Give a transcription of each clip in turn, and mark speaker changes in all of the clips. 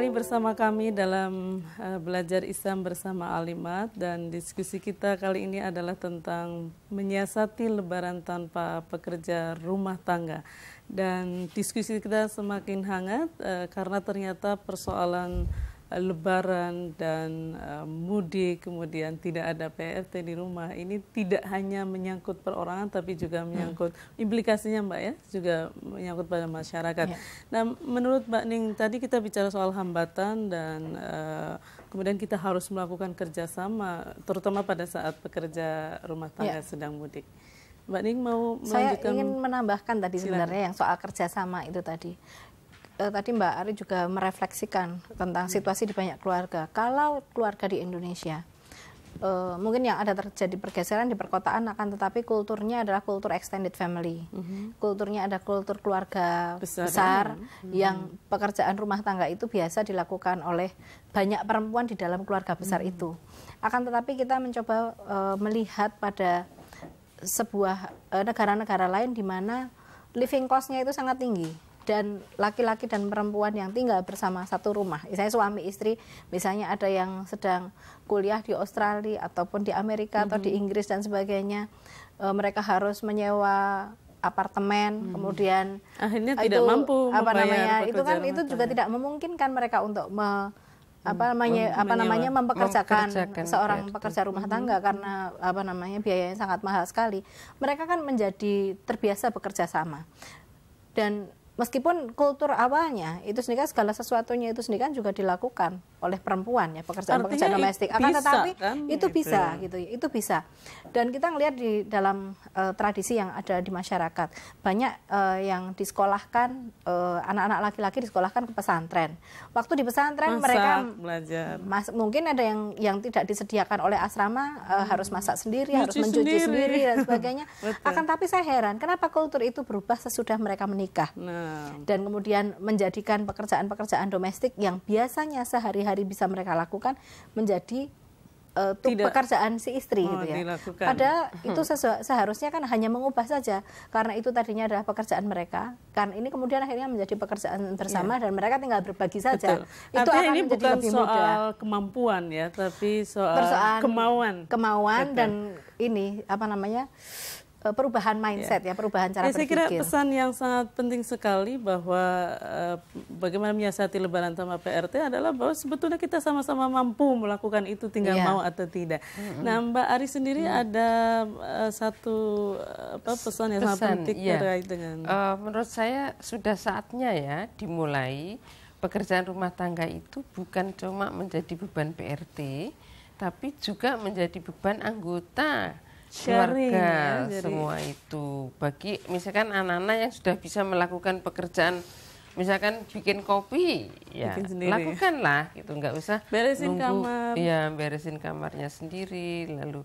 Speaker 1: kembali bersama kami dalam belajar Islam bersama Alimat, dan diskusi kita kali ini adalah tentang menyiasati lebaran tanpa pekerja rumah tangga. Dan diskusi kita semakin hangat karena ternyata persoalan lebaran dan mudik, kemudian tidak ada PRT di rumah, ini tidak hanya menyangkut perorangan tapi juga menyangkut implikasinya Mbak ya, juga menyangkut pada masyarakat. Nah, menurut Mbak Ning, tadi kita bicara soal hambatan dan kemudian kita harus melakukan kerjasama, terutama pada saat pekerja rumah tangga sedang mudik. Mbak Ning mau melanjutkan?
Speaker 2: Saya ingin menambahkan tadi sebenarnya yang soal kerjasama itu tadi. Tadi Mbak Ari juga merefleksikan tentang situasi di banyak keluarga. Kalau keluarga di Indonesia, mungkin yang ada terjadi pergeseran di perkotaan, akan tetapi kulturnya adalah kultur extended family. Kulturnya ada kultur keluarga besar yang pekerjaan rumah tangga itu biasa dilakukan oleh banyak perempuan di dalam keluarga besar itu. Akan tetapi kita mencoba melihat pada sebuah negara-negara lain di mana living cost-nya itu sangat tinggi. Dan laki-laki dan perempuan yang tinggal bersama satu rumah, misalnya suami istri, misalnya ada yang sedang kuliah di Australia ataupun di Amerika atau di Inggris dan sebagainya, mereka harus menyewa apartemen, kemudian
Speaker 1: akhirnya tidak mampu membayar
Speaker 2: itu kan itu juga tidak memungkinkan mereka untuk mempekerjakan seorang pekerja rumah tangga karena biayanya sangat mahal sekali. Mereka kan menjadi terbiasa bekerja sama. Dan meskipun kultur awalnya itu sendiri kan segala sesuatunya itu sendiri kan juga dilakukan oleh perempuan ya, pekerjaan-pekerjaan domestik. Akan tetapi kan, itu bisa gitu, itu bisa. Dan kita ngelihat di dalam tradisi yang ada di masyarakat, banyak yang disekolahkan, anak-anak laki-laki disekolahkan ke pesantren. Waktu di pesantren mereka belajar. Mungkin ada yang tidak disediakan oleh asrama, harus masak sendiri, harus mencuci sendiri dan sebagainya. Akan tapi saya heran, kenapa kultur itu berubah sesudah mereka menikah? Dan kemudian menjadikan pekerjaan-pekerjaan domestik yang biasanya sehari-hari bisa mereka lakukan menjadi pekerjaan si istri gitu ya. Dilakukan. Padahal itu seharusnya kan hanya mengubah saja, karena itu tadinya adalah pekerjaan mereka, kan ini kemudian akhirnya menjadi pekerjaan bersama dan mereka tinggal berbagi saja.
Speaker 1: Betul.
Speaker 2: Itu
Speaker 1: artinya
Speaker 2: akan
Speaker 1: ini
Speaker 2: menjadi
Speaker 1: bukan
Speaker 2: lebih
Speaker 1: soal
Speaker 2: mudah.
Speaker 1: Kemampuan ya, tapi soal kemauan
Speaker 2: dan ini perubahan mindset ya, perubahan cara berpikir.
Speaker 1: Saya kira pesan yang sangat penting sekali bahwa bagaimana menyiasati lebaran tanpa PRT adalah bahwa sebetulnya kita sama-sama mampu melakukan itu, tinggal mau atau tidak. Nah, Mbak Ari sendiri ada satu pesan yang sangat penting terkait dengan
Speaker 3: menurut saya sudah saatnya ya dimulai pekerjaan rumah tangga itu bukan cuma menjadi beban PRT, tapi juga menjadi beban anggota keluarga semua itu. Bagi misalkan anak-anak yang sudah bisa melakukan pekerjaan, misalkan bikin kopi, ya lakukanlah gitu, nggak usah
Speaker 1: beresin kamar,
Speaker 3: ya beresin kamarnya sendiri, lalu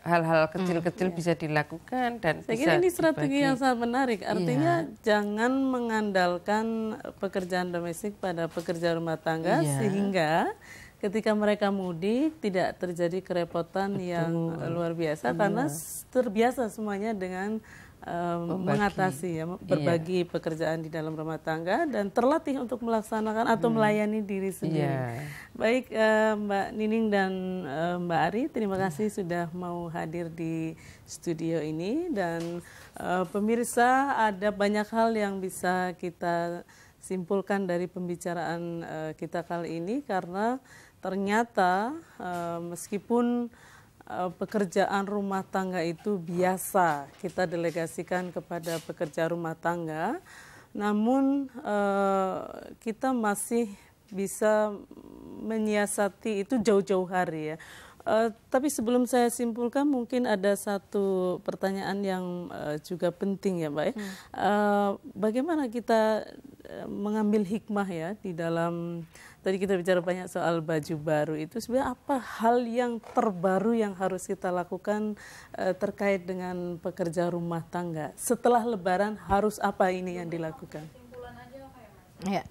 Speaker 3: hal-hal kecil-kecil bisa dilakukan dan
Speaker 1: saya kira ini strategi yang sangat menarik. Artinya jangan mengandalkan pekerjaan domestik pada pekerja rumah tangga sehingga ketika mereka mudik tidak terjadi kerepotan yang luar biasa karena terbiasa semuanya dengan mengatasi berbagi pekerjaan di dalam rumah tangga dan terlatih untuk melaksanakan atau melayani diri sendiri. Baik Mbak Nining dan Mbak Ari, terima kasih sudah mau hadir di studio ini, dan pemirsa, ada banyak hal yang bisa kita simpulkan dari pembicaraan kita kali ini, karena ternyata meskipun pekerjaan rumah tangga itu biasa kita delegasikan kepada pekerja rumah tangga, namun kita masih bisa menyiasati itu jauh-jauh hari ya. Tapi sebelum saya simpulkan, mungkin ada satu pertanyaan yang juga penting ya Mbak ya. Bagaimana kita mengambil hikmah ya di dalam, tadi kita bicara banyak soal baju baru, itu sebenarnya apa hal yang terbaru yang harus kita lakukan terkait dengan pekerja rumah tangga setelah Lebaran, harus apa ini yang dilakukan?
Speaker 2: Ya,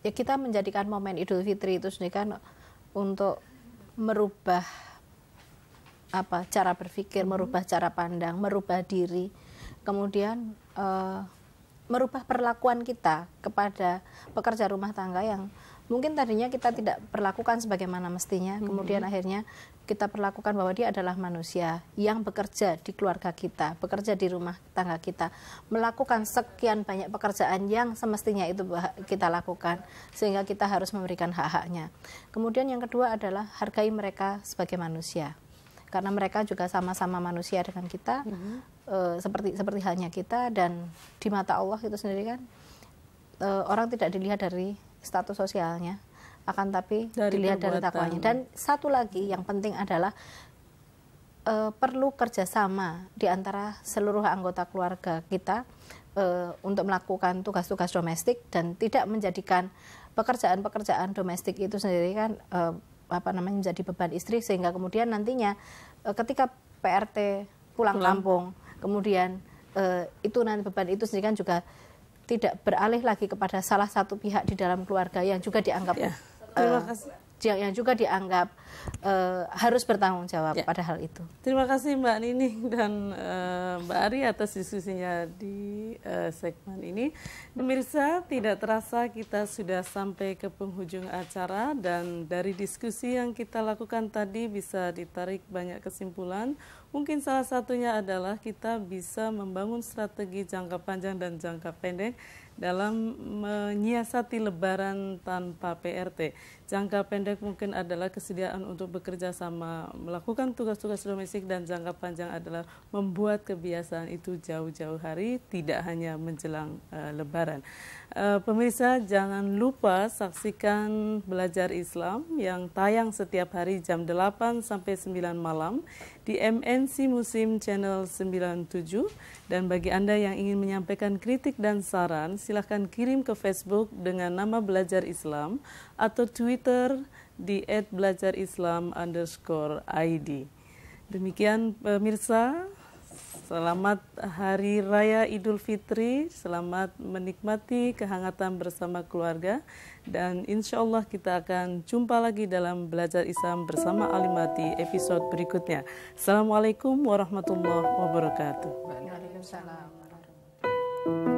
Speaker 2: ya kita menjadikan momen Idul Fitri itu sendiri kan untuk merubah cara berpikir, merubah cara pandang, merubah diri, kemudian merubah perlakuan kita kepada pekerja rumah tangga yang mungkin tadinya kita tidak perlakukan sebagaimana mestinya, kemudian akhirnya kita perlakukan bahwa dia adalah manusia yang bekerja di keluarga kita, bekerja di rumah tangga kita, melakukan sekian banyak pekerjaan yang semestinya itu kita lakukan, sehingga kita harus memberikan hak-haknya. Kemudian yang kedua adalah hargai mereka sebagai manusia, karena mereka juga sama-sama manusia dengan kita, seperti halnya kita, dan di mata Allah itu sendiri kan orang tidak dilihat dari status sosialnya, akan tapi dilihat dari takwanya. Dan satu lagi yang penting adalah perlu kerjasama di antara seluruh anggota keluarga kita untuk melakukan tugas-tugas domestik, dan tidak menjadikan pekerjaan-pekerjaan domestik itu sendiri kan menjadi beban istri, sehingga kemudian nantinya ketika PRT pulang kampung, kemudian itu nanti beban itu sendiri kan juga tidak beralih lagi kepada salah satu pihak di dalam keluarga yang juga dianggap yang juga dianggap harus bertanggung jawab pada hal itu.
Speaker 1: Terima kasih Mbak Nining dan Mbak Ari atas diskusinya di segmen ini. Pemirsa, tidak terasa kita sudah sampai ke penghujung acara, dan dari diskusi yang kita lakukan tadi bisa ditarik banyak kesimpulan. Mungkin salah satunya adalah kita bisa membangun strategi jangka panjang dan jangka pendek dalam menyiasati Lebaran tanpa PRT. Jangka pendek mungkin adalah kesediaan untuk bekerja sama, melakukan tugas-tugas domestik, dan jangka panjang adalah membuat kebiasaan itu jauh-jauh hari, tidak hanya menjelang Lebaran. Pemirsa, jangan lupa saksikan Belajar Islam yang tayang setiap hari jam 8 sampai 9 malam di MNC Muslim Channel 97. Dan bagi Anda yang ingin menyampaikan kritik dan saran, silahkan kirim ke Facebook dengan nama Belajar Islam atau Twitter di @belajarislam_id. Demikian pemirsa, selamat Hari Raya Idul Fitri, selamat menikmati kehangatan bersama keluarga, dan insya Allah kita akan jumpa lagi dalam Belajar Islam bersama Alimati episode berikutnya. Assalamualaikum warahmatullahi wabarakatuh.
Speaker 2: Waalaikumsalam warahmatullahi wabarakatuh.